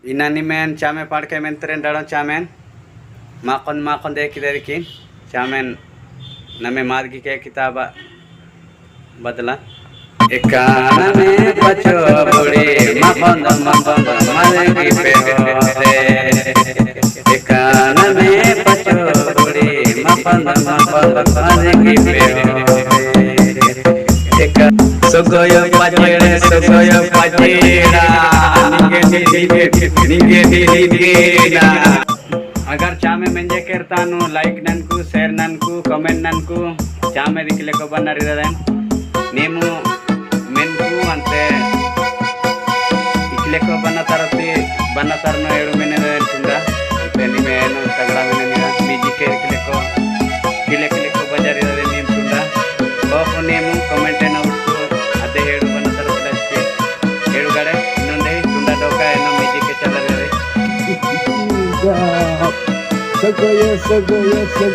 Inani men chamen padke men tren daron chamen makon deki dedikin chamen name madgi ke kitaba badla ekana me pacho budi makon madgi pe hore ekana me pacho budi makon madgi pe hore Sogoyo pajera ninge agar chame menje kertanu like nanku share nanku comment nanku chame dikile ko banaridaden nemu menku ante ikile ko banatarno edu menede tunda ante nimeno tagla meneniga mijike ikile ko bajaridade nim tunda bofu nemu comment na uttu ade hedu banatarno hedu gade innonde tunda doka eno mijike chalaride Sagoya